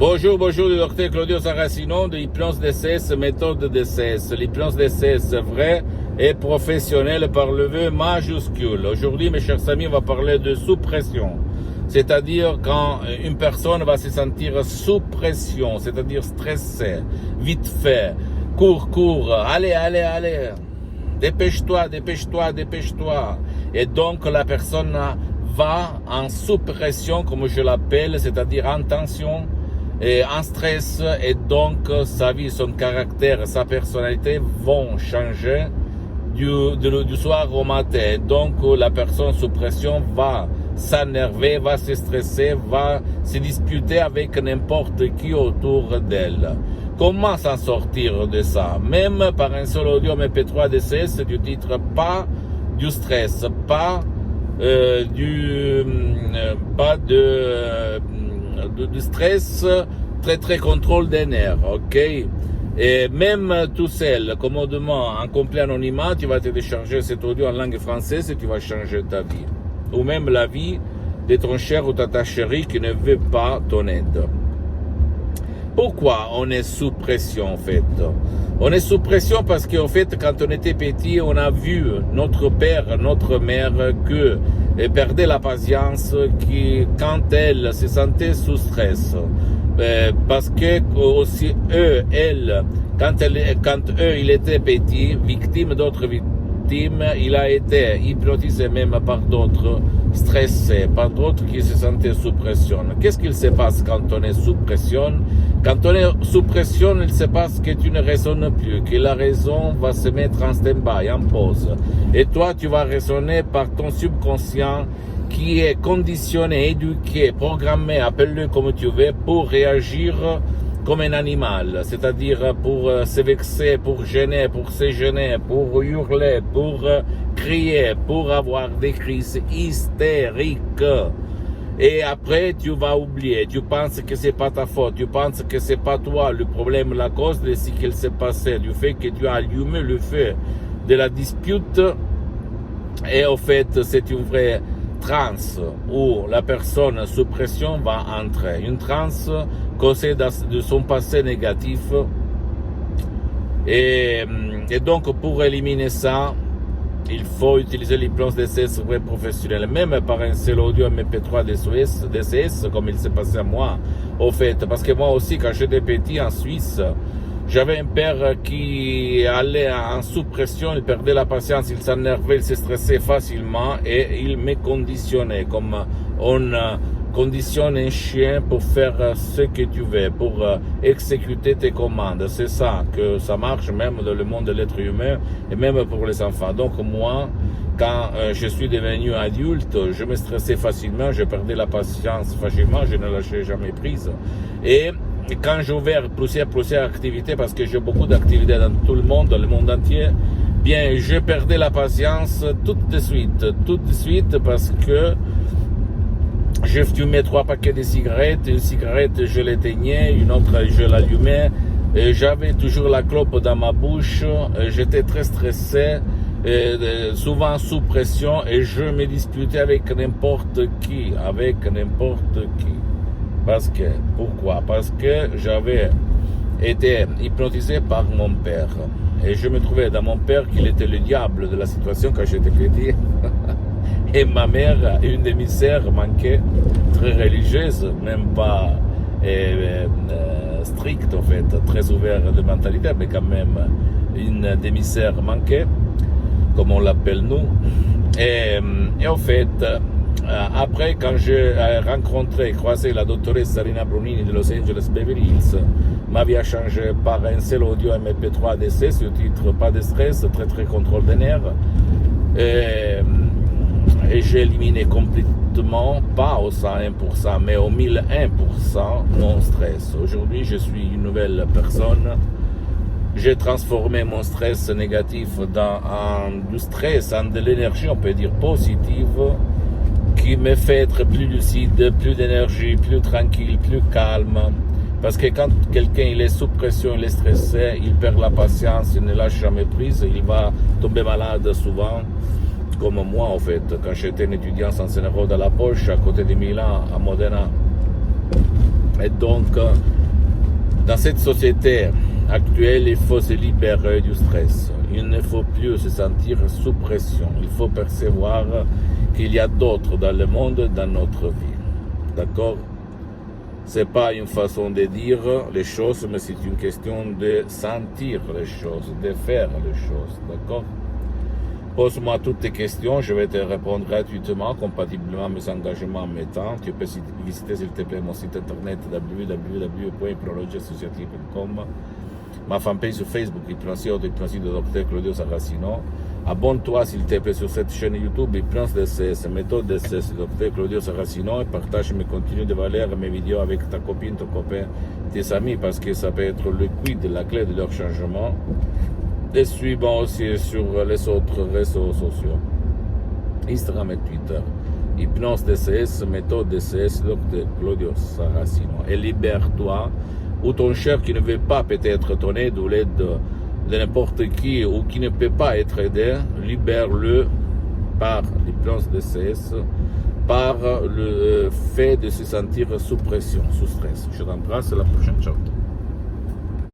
Bonjour, le docteur Claudio Saracino de l'hypnose DCS, méthode DCS. L'hypnose DCS vraie et professionnelle par le V majuscule. Aujourd'hui, mes chers amis, on va parler de sous-pression. C'est-à-dire quand une personne va se sentir sous pression, c'est-à-dire stressée, vite fait, cours, allez, dépêche-toi. Et donc la personne va en sous-pression, comme je l'appelle, c'est-à-dire en tension, et en stress, et donc sa vie, son caractère, sa personnalité vont changer du soir au matin. Donc la personne sous pression va s'énerver, va se stresser, va se disputer avec n'importe qui autour d'elle. Comment s'en sortir de ça? Même par un seul audio MP3 DCS du titre pas du stress, pas du stress, très contrôle des nerfs, ok? Et même tout seul, commodément, en complet anonymat, tu vas télécharger cet audio en langue française et tu vas changer ta vie. Ou même la vie de ton cher ou ta chérie qui ne veut pas ton aide. Pourquoi on est sous pression en fait? On est sous pression parce qu'en fait, quand on était petit, on a vu notre père, notre mère que perdait la patience quand elle se sentait sous stress. Parce que aussi quand eux, ils étaient petits, victimes d'autres victimes, il a été hypnotisé même par d'autres, stressé, par d'autres qui se sentaient sous pression. Qu'est-ce qu'il se passe quand on est sous pression? Quand on est sous pression, il se passe que tu ne raisonnes plus, que la raison va se mettre en stand-by, en pause. Et toi, tu vas raisonner par ton subconscient qui est conditionné, éduqué, programmé, appelle-le comme tu veux, pour réagir comme un animal, c'est-à-dire pour se vexer, pour gêner, pour se gêner, pour hurler, pour crier, pour avoir des crises hystériques. Et après, tu vas oublier, tu penses que c'est pas ta faute, tu penses que c'est pas toi le problème, la cause de ce qu'il s'est passé, du fait que tu as allumé le feu de la dispute. Et au fait, c'est une vraie transe où la personne sous pression va entrer. Une transe causée de son passé négatif. Et donc, pour éliminer ça, il faut utiliser l'hypnose DCS vrai professionnel, même par un seul audio MP3 DCS, comme il s'est passé à moi, au fait. Parce que moi aussi, quand j'étais petit en Suisse, j'avais un père qui allait en sous-pression, il perdait la patience, il s'énervait, il se stressait facilement et il me conditionnait comme on conditionne un chien pour faire ce que tu veux, pour exécuter tes commandes. C'est ça que ça marche même dans le monde de l'être humain et même pour les enfants. Donc moi, quand je suis devenu adulte, je me stressais facilement, je perdais la patience facilement, je ne lâchais jamais prise. Et quand j'ai ouvert plusieurs activités, parce que j'ai beaucoup d'activités dans tout le monde entier, bien, je perdais la patience tout de suite, parce que je fumais 3 paquets de cigarettes, une cigarette je l'éteignais, une autre je l'allumais, j'avais toujours la clope dans ma bouche, j'étais très stressé, souvent sous pression, et je me disputais avec n'importe qui. Pourquoi? Parce que j'avais été hypnotisé par mon père. Et je me trouvais dans mon père qu'il était le diable de la situation quand j'étais petit. Et ma mère, une de mes sœurs, manquait, très religieuse, même pas stricte en fait, très ouverte de mentalité, mais quand même une de mes sœurs manquait, comme on l'appelle nous. Et en fait, après, quand j'ai croisé la doctoresse Sarina Brunini de Los Angeles Beverly Hills, ma vie a changé par un seul audio MP3 DCS, le titre Pas de stress, très contrôle des nerfs. Et j'ai éliminé complètement, pas au 101%, mais au 1001% mon stress. Aujourd'hui, je suis une nouvelle personne. J'ai transformé mon stress négatif en du stress, en de l'énergie, on peut dire positive, qui me fait être plus lucide, plus d'énergie, plus tranquille, plus calme. Parce que quand quelqu'un il est sous pression, il est stressé, il perd la patience, il ne lâche jamais prise, il va tomber malade souvent. Comme moi en fait, quand j'étais un étudiant sans €100 dans la poche, à côté de Milan, à Modena. Et donc, dans cette société actuelle, il faut se libérer du stress. Il ne faut plus se sentir sous pression. Il faut percevoir qu'il y a d'autres dans le monde, dans notre vie. D'accord? C'est pas une façon de dire les choses, mais c'est une question de sentir les choses, de faire les choses. D'accord? Pose-moi toutes tes questions, je vais te répondre gratuitement, compatiblement à mes engagements en mes temps. Tu peux visiter s'il te plaît mon site internet www.prologiassociative.com, ma fanpage sur Facebook, Hypnosie de Dr Claudio Saracino. Abonne-toi s'il te plaît sur cette chaîne YouTube, Hypnose DCS, méthode DCS, Dr Claudio Saracino, et partage mes contenus de valeur, mes vidéos avec ta copine, ton copain, tes amis, parce que ça peut être le quid, la clé de leur changement. Et suivons aussi sur les autres réseaux sociaux, Instagram et Twitter. Hypnose DCS, méthode DCS, Dr Claudio Saracino. Et libère-toi, ou ton cher qui ne veut pas peut-être ton aide ou l'aide de n'importe qui ou qui ne peut pas être aidé, libère-le par l'hypnose DCS, par le fait de se sentir sous pression, sous stress. Je t'embrasse, à la prochaine, ciao.